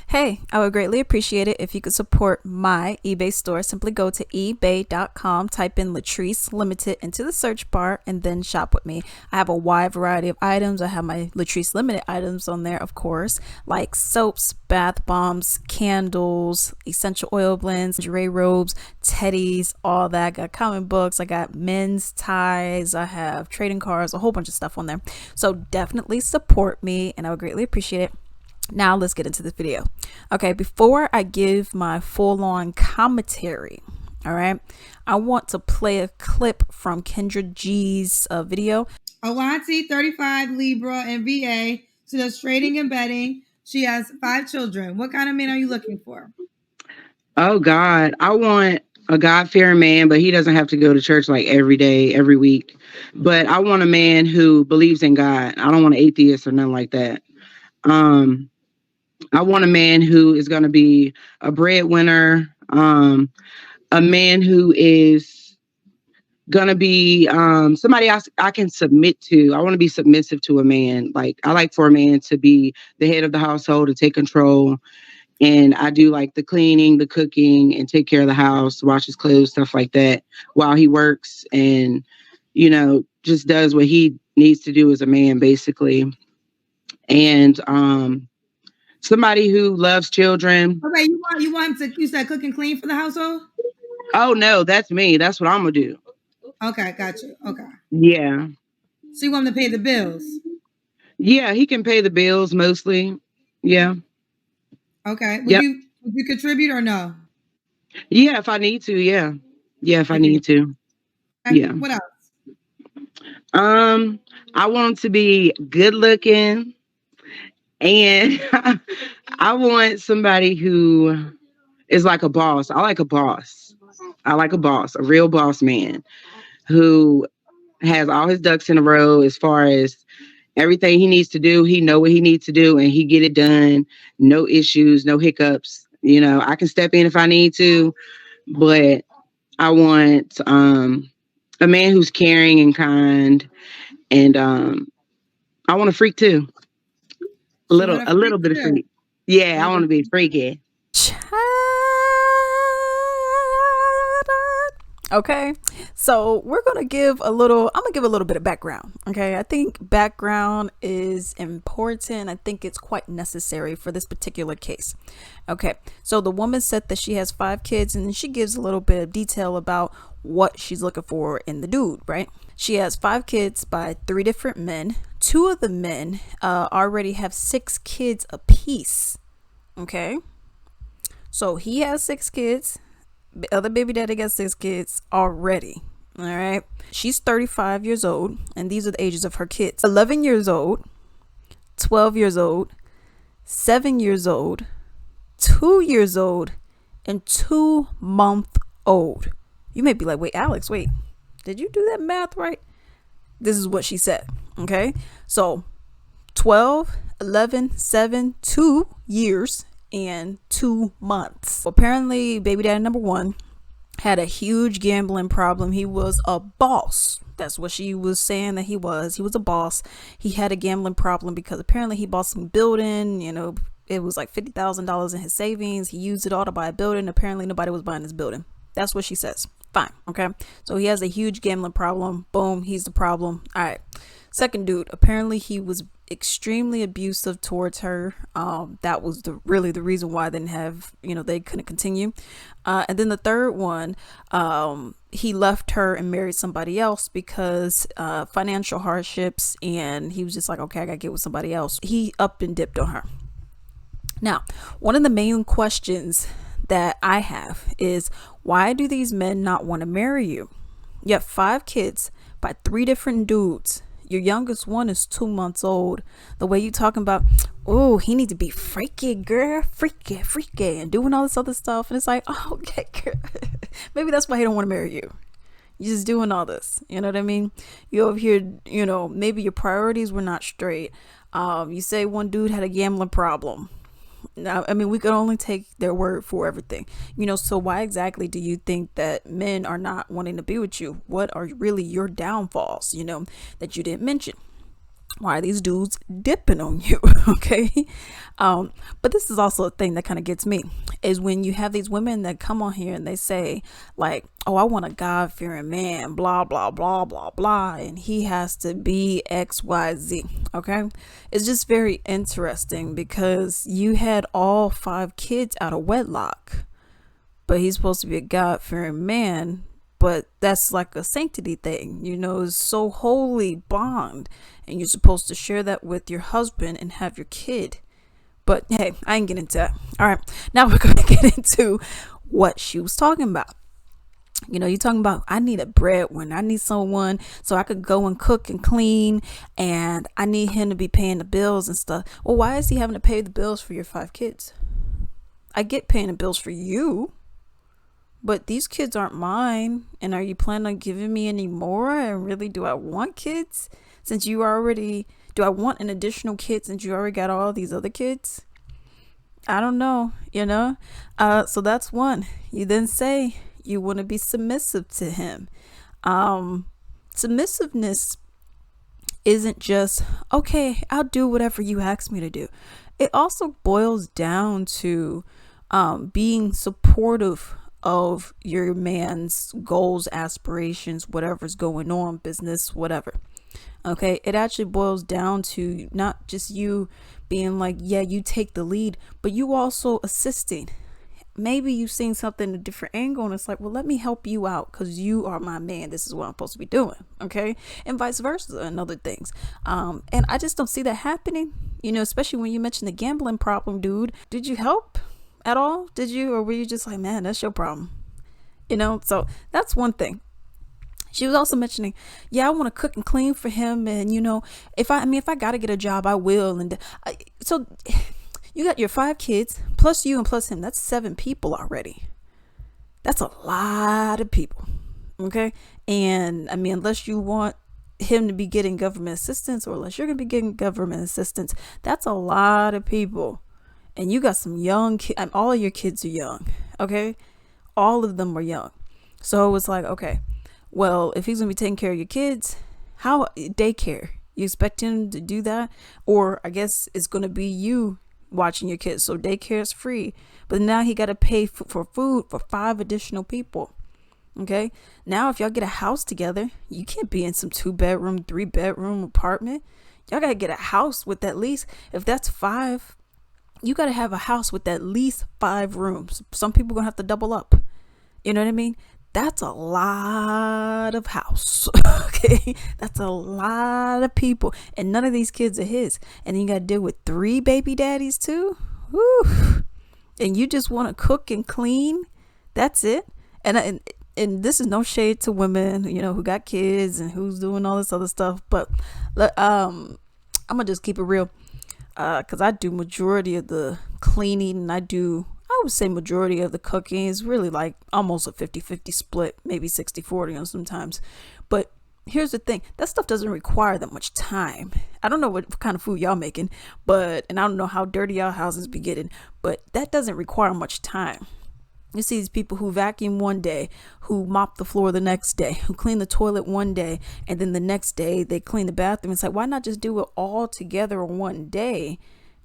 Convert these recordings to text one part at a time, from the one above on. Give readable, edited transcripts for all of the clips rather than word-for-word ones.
Hey, I would greatly appreciate it if you could support my eBay store. Simply go to ebay.com, type in Latrice Limited into the search bar, and then shop with me. I have a wide variety of items. I have my Latrice Limited items on there, of course, like soaps, bath bombs, candles, essential oil blends, lingerie robes, teddies, all that. I got comic books, I got men's ties, I have trading cards, a whole bunch of stuff on there. So definitely support me, and I would greatly appreciate it. Now let's get into this video. Okay, before I give my full-on commentary, all right, I want to play a clip from Kendra G's video. Awanti, 35, Libra, and VA. She does trading and betting. She has 5 children. What kind of man are you looking for? Oh God, I want a God-fearing man, but he doesn't have to go to church like every day, every week. But I want a man who believes in God. I don't want an atheist or nothing like that. I want a man who is going to be a breadwinner, a man who is going to be somebody I can submit to. I want to be submissive to a man. Like, I like for a man to be the head of the household, to take control. And I do like the cleaning, the cooking, and take care of the house, wash his clothes, stuff like that while he works, and, just does what he needs to do as a man, basically. And somebody who loves children. Okay, you want him to, you said cook and clean for the household? Oh no, that's me. That's what I'm gonna do. Okay, got you. Okay. Yeah. So you want him to pay the bills? Yeah, he can pay the bills mostly. Yeah. Okay. Would you contribute or no? Yeah, if I need to, yeah. Yeah, if I need to. Okay. Yeah. What else? I want him to be good looking, and I want somebody who is like a boss. I like a boss. I like a boss, a real boss man who has all his ducks in a row as far as everything he needs to do. He know what he needs to do, and he get it done. No issues, no hiccups. I can step in if I need to, but I want a man who's caring and kind, and I want a freak too. A little bit of freak. Yeah, I want to be freaky. Okay, so I'm gonna give a little bit of background. Okay, I think background is important. I think it's quite necessary for this particular case. Okay, so the woman said that she has 5 kids, and she gives a little bit of detail about what she's looking for in the dude, right? She has 5 kids by 3 different men. 2 of the men already have 6 kids apiece. Okay, so he has 6 kids. The other baby daddy got 6 kids already. All right, she's 35 years old, and these are the ages of her kids: 11 years old, 12 years old, 7 years old, 2 years old, and 2-month old. You may be like, wait, Alex, wait, did you do that math right? This is what she said. Okay, so 12, 11, 7, 2 years and 2 months. Apparently, baby daddy number 1 had a huge gambling problem. He was a boss. That's what she was saying that he was. He was a boss. He had a gambling problem because apparently he bought some building. It was like $50,000 in his savings. He used it all to buy a building. Apparently, nobody was buying his building. That's what she says. Fine. Okay. So he has a huge gambling problem. Boom. He's the problem. All right. Second dude, apparently he was extremely abusive towards her. That was really the reason why they couldn't continue. And then the third one, he left her and married somebody else because financial hardships, and he was just like, okay, I gotta get with somebody else. He up and dipped on her. Now, one of the main questions that I have is, why do these men not want to marry you? You have 5 kids by 3 different dudes. Your youngest one is 2 months old. The way you talking about, oh, he need to be freaky, girl, freaky, and doing all this other stuff. And it's like, oh, okay, girl. Maybe that's why he don't want to marry you. You're just doing all this. You know what I mean? You over here, maybe your priorities were not straight. You say one dude had a gambling problem. Now, I mean, we could only take their word for everything, so why exactly do you think that men are not wanting to be with you? What are really your downfalls, that you didn't mention? Why are these dudes dipping on you? Okay. But this is also a thing that kind of gets me is when you have these women that come on here and they say, like, oh, I want a God fearing man, blah, blah, blah, blah, blah. And he has to be XYZ. Okay. It's just very interesting because you had all 5 kids out of wedlock, but he's supposed to be a God fearing man. But that's like a sanctity thing, it's so holy bond, and you're supposed to share that with your husband and have your kid. But hey, I ain't getting into that. All right, now we're gonna get into what she was talking about. You're talking about, I need a breadwinner. I need someone so I could go and cook and clean, and I need him to be paying the bills and stuff. Well, why is he having to pay the bills for your 5 kids? I get paying the bills for you, but these kids aren't mine. And are you planning on giving me any more? And really, do I want kids? Since you already, do I want an additional kid since you already got all these other kids? I don't know, So that's one. You then say you want to be submissive to him. Submissiveness isn't just, okay, I'll do whatever you ask me to do. It also boils down to being supportive of your man's goals, aspirations, whatever's going on, business, whatever. Okay, it actually boils down to not just you being like, yeah, you take the lead, but you also assisting. Maybe you've seen something a different angle and it's like, well, let me help you out because you are my man. This is what I'm supposed to be doing. Okay, and vice versa and other things. And I just don't see that happening, especially when you mentioned the gambling problem, dude. Did you help at all? Did you? Or were you just like, man, that's your problem? So that's one thing. She was also mentioning, yeah, I want to cook and clean for him. And, if I got to get a job, I will. And so you got your 5 kids plus you and plus him. That's 7 people already. That's a lot of people. Okay. And unless you want him to be getting government assistance or unless you're going to be getting government assistance, that's a lot of people. And you got some young kids. All of your kids are young. Okay. All of them are young. So it was like, okay, well, if he's going to be taking care of your kids, how daycare? You expect him to do that? Or I guess it's going to be you watching your kids. So daycare is free. But now he got to pay for food for 5 additional people. Okay. Now, if y'all get a house together, you can't be in some 2-bedroom, 3-bedroom apartment. Y'all got to get a house with at least, if that's 5, you got to have a house with at least 5 rooms. Some people going to have to double up. You know what I mean? That's a lot of house. Okay. That's a lot of people. And none of these kids are his. And then you got to deal with 3 baby daddies too. Woo. And you just want to cook and clean. That's it. And this is no shade to women, who got kids and who's doing all this other stuff. But I'm going to just keep it real. Because I do majority of the cleaning and I would say majority of the cooking is really like almost a 50-50 split, maybe 60-40 on sometimes. But here's the thing, that stuff doesn't require that much time. I don't know what kind of food y'all making, and I don't know how dirty y'all houses be getting, but that doesn't require much time. You see these people who vacuum one day, who mop the floor the next day, who clean the toilet one day, and then the next day they clean the bathroom. It's like, why not just do it all together in one day?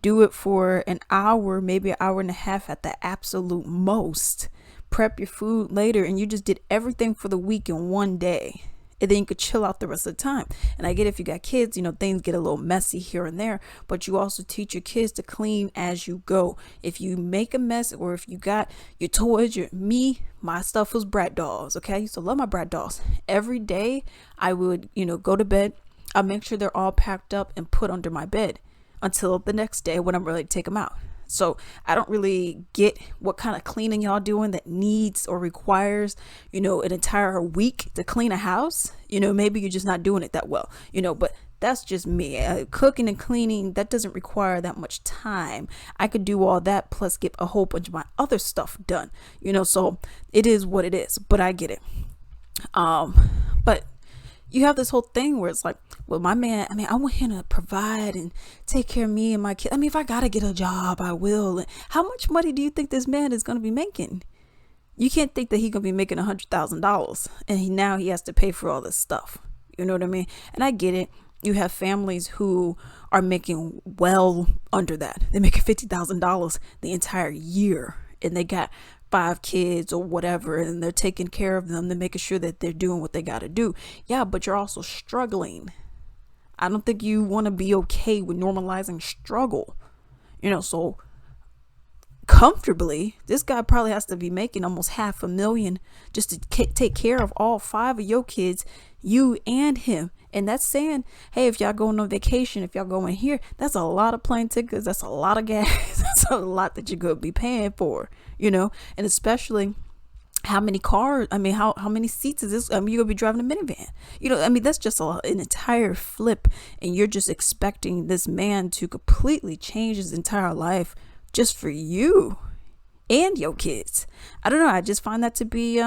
Do it for an hour, maybe an hour and a half at the absolute most. Prep your food later, and you just did everything for the week in one day. And then you could chill out the rest of the time. And I get if you got kids, things get a little messy here and there, but you also teach your kids to clean as you go. If you make a mess, or if you got your toys, my stuff was brat dolls. Okay. I used to love my brat dolls. Every day I would, go to bed. I'll make sure they're all packed up and put under my bed until the next day when I'm ready to take them out. So I don't really get what kind of cleaning y'all doing that needs or requires, an entire week to clean a house. Maybe you're just not doing it that well, but that's just me. Cooking and cleaning, that doesn't require that much time. I could do all that plus get a whole bunch of my other stuff done, so it is what it is, but I get it. But you have this whole thing where it's like, well, my man, I want him to provide and take care of me and my kids. If I got to get a job, I will. How much money do you think this man is going to be making? You can't think that he's going to be making $100,000 and now he has to pay for all this stuff. You know what I mean? And I get it. You have families who are making well under that. They're making $50,000 the entire year, and they got 5 kids or whatever, and they're taking care of them. They're making sure that they're doing what they got to do. Yeah, but you're also struggling. I don't think you want to be okay with normalizing struggle. So comfortably, this guy probably has to be making almost $500,000 just to take care of all 5 of your kids, you and him. And that's saying, hey, if y'all going on vacation, if y'all going here, that's a lot of plane tickets, that's a lot of gas, that's a lot that you're going to be paying for, and especially how many cars, how many seats is this? You're going to be driving a minivan. That's just an entire flip, and you're just expecting this man to completely change his entire life just for you and your kids. I don't know. I just find that to be,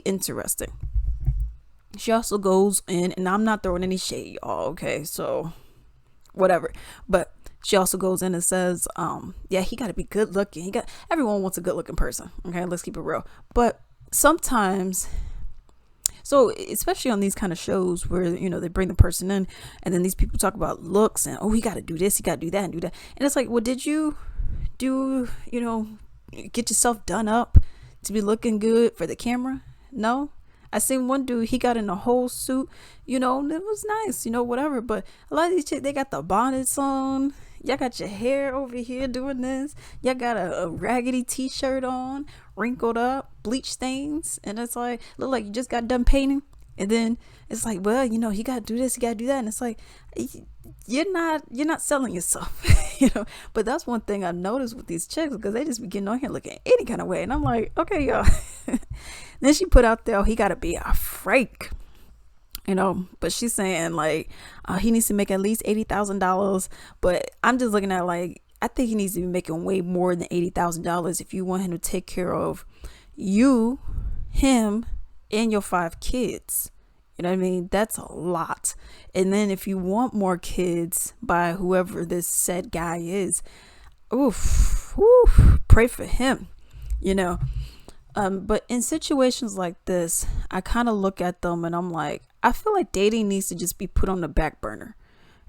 interesting. She also goes in, and I'm not throwing any shade, y'all, okay? So, whatever. But she also goes in and says, yeah, he got to be good looking. Everyone wants a good looking person, okay? Let's keep it real. But sometimes, so especially on these kind of shows where, they bring the person in, and then these people talk about looks and, oh, he got to do this, he got to do that and do that. And it's like, well, did you get yourself done up to be looking good for the camera? No. I seen one dude, he got in a whole suit, and it was nice, whatever. But a lot of these chicks, they got the bonnets on. Y'all got your hair over here doing this. Y'all got a raggedy t-shirt on, wrinkled up, bleach stains. And it's like, look like you just got done painting. And then it's like, well, he got to do this, he got to do that. And it's like, you're not selling yourself, But that's one thing I noticed with these chicks, because they just be getting on here looking any kind of way. And I'm like, okay, y'all. Then she put out there, oh, he got to be a freak, but she's saying like, he needs to make at least $80,000. But I'm just looking at like, I think he needs to be making way more than $80,000 if you want him to take care of you, him, and your 5 kids. You know what I mean? That's a lot. And then if you want more kids by whoever this said guy is, pray for him, But in situations like this, I kind of look at them and I'm like, I feel like dating needs to just be put on the back burner.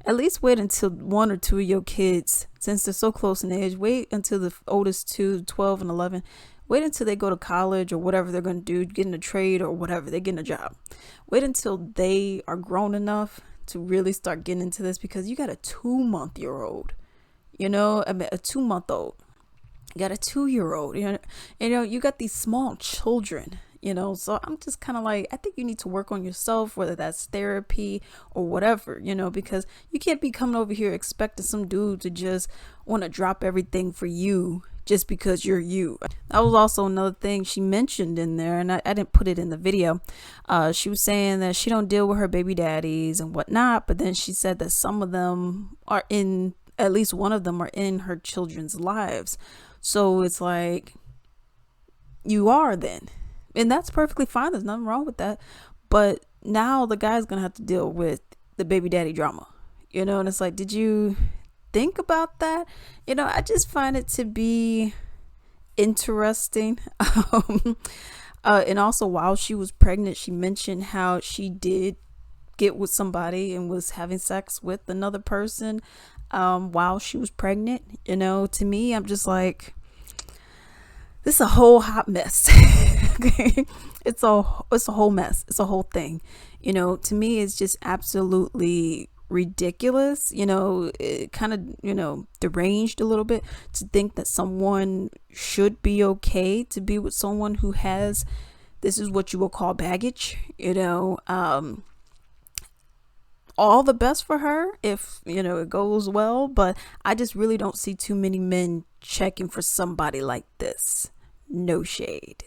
At least wait until 1 or 2 of your kids, since they're so close in age, wait until the oldest 2, 12 and 11, wait until they go to college or whatever they're going to do, get in a trade or whatever, they're getting a job. Wait until they are grown enough to really start getting into this, because you got a 2-month-old, a 2-month-old. You got a 2-year-old, you got these small children, so I'm just kind of like, I think you need to work on yourself, whether that's therapy or whatever, because you can't be coming over here expecting some dude to just want to drop everything for you just because you're you. That was also another thing she mentioned in there, and I didn't put it in the video. She was saying that she don't deal with her baby daddies and whatnot, but then she said that some of them are in, at least one of them are in her children's lives. So it's like, you are then. And that's perfectly fine. There's nothing wrong with that. But now the guy's going to have to deal with the baby daddy drama, and it's like, did you think about that? I just find it to be interesting. And also, while she was pregnant, she mentioned how she did get with somebody and was having sex with another person while she was pregnant. To me, I'm just like, this is a whole hot mess. Okay, it's a whole mess. It's a whole thing. To me, it's just absolutely ridiculous. It kind of deranged a little bit to think that someone should be okay to be with someone who has, this is what you will call baggage. All the best for her if it goes well, but I just really don't see too many men checking for somebody like this. No shade.